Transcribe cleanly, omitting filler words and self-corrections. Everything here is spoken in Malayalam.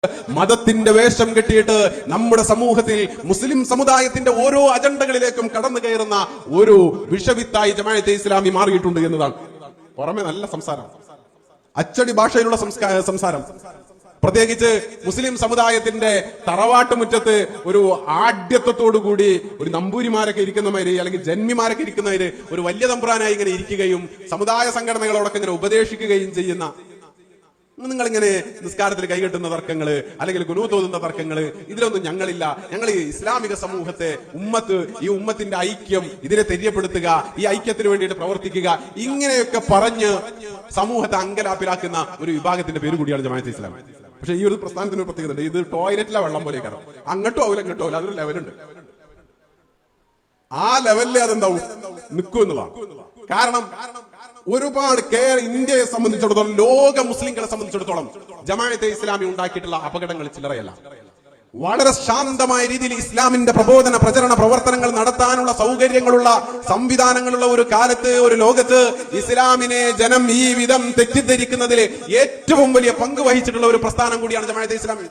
മതത്തിന്റെ വേഷം കെട്ടിയിട്ട് നമ്മുടെ സമൂഹത്തിൽ മുസ്ലിം സമുദായത്തിന്റെ ഓരോ അജണ്ടകളിലേക്കും കടന്നു കയറുന്ന ഒരു വിഷവിത്തായി ജമാഅത്തെ ഇസ്ലാമി മാറിയിട്ടുണ്ട് എന്നതാണ്. പുറമെ നല്ല സംസാരം, അച്ചടി ഭാഷയിലുള്ള സംസാരം, പ്രത്യേകിച്ച് മുസ്ലിം സമുദായത്തിന്റെ തറവാട്ടുമുറ്റത്ത് ഒരു ആഢ്യത്വത്തോടുകൂടി ഒരു നമ്പൂരിമാരൊക്കെ ഇരിക്കുന്നവര് അല്ലെങ്കിൽ ജന്മിമാരൊക്കെ ഇരിക്കുന്നവര് ഒരു വലിയ തമ്പ്രാനായി ഇങ്ങനെ ഇരിക്കുകയും സമുദായ സംഘടനകളോടൊക്കെ ഇങ്ങനെ ഉപദേശിക്കുകയും ചെയ്യുന്ന, നിങ്ങളിങ്ങനെ നിസ്കാരത്തിൽ കൈകെട്ടുന്ന തർക്കങ്ങള് അല്ലെങ്കിൽ ഖുനൂത്ത് ഓതുന്ന തർക്കങ്ങള്, ഇതിലൊന്നും ഞങ്ങളില്ല. ഞങ്ങൾ ഈ ഇസ്ലാമിക സമൂഹത്തെ ഈ ഉമ്മത്തിന്റെ ഐക്യം ഇതിനെ തെര്യപ്പെടുത്തുക, ഈ ഐക്യത്തിന് വേണ്ടിയിട്ട് പ്രവർത്തിക്കുക, ഇങ്ങനെയൊക്കെ പറഞ്ഞ് സമൂഹത്തെ അങ്കലാപ്പിലാക്കുന്ന ഒരു വിഭാഗത്തിന്റെ പേര് കൂടിയാണ് ജമാഅത്തെ ഇസ്ലാമി. പക്ഷെ ഈ ഒരു പ്രസ്ഥാനത്തിന് ഒരു പ്രത്യേകത ഉണ്ട്. ഇത് ടോയ്ലറ്റിലെ വെള്ളം പോലെ കാരണം അങ്ങോട്ടോ ആവില്ല ഇങ്ങോട്ടോ ആവില്ല, അതൊരു ലെവലുണ്ട്. ആ ലെവലിലെ അതെന്താവും നിൽക്കും എന്നുള്ളതാണ്. കാരണം ഒരുപാട് ഇന്ത്യയെ സംബന്ധിച്ചിടത്തോളം, ലോക മുസ്ലിങ്ങളെ സംബന്ധിച്ചിടത്തോളം ജമാഅത്തെ ഇസ്ലാമി ഉണ്ടാക്കിയിട്ടുള്ള അപകടങ്ങൾ ചില്ലറയല്ല. വളരെ ശാന്തമായ രീതിയിൽ ഇസ്ലാമിന്റെ പ്രബോധന പ്രചരണ പ്രവർത്തനങ്ങൾ നടത്താനുള്ള സൗകര്യങ്ങളുള്ള സംവിധാനങ്ങളുള്ള ഒരു കാലത്ത്, ഒരു ലോകത്ത് ഇസ്ലാമിനെ ജനം ഈ വിധം തെറ്റിദ്ധരിക്കുന്നതിൽ ഏറ്റവും വലിയ പങ്ക് വഹിച്ചിട്ടുള്ള ഒരു പ്രസ്ഥാനം കൂടിയാണ് ജമാഅത്തെ ഇസ്ലാമി.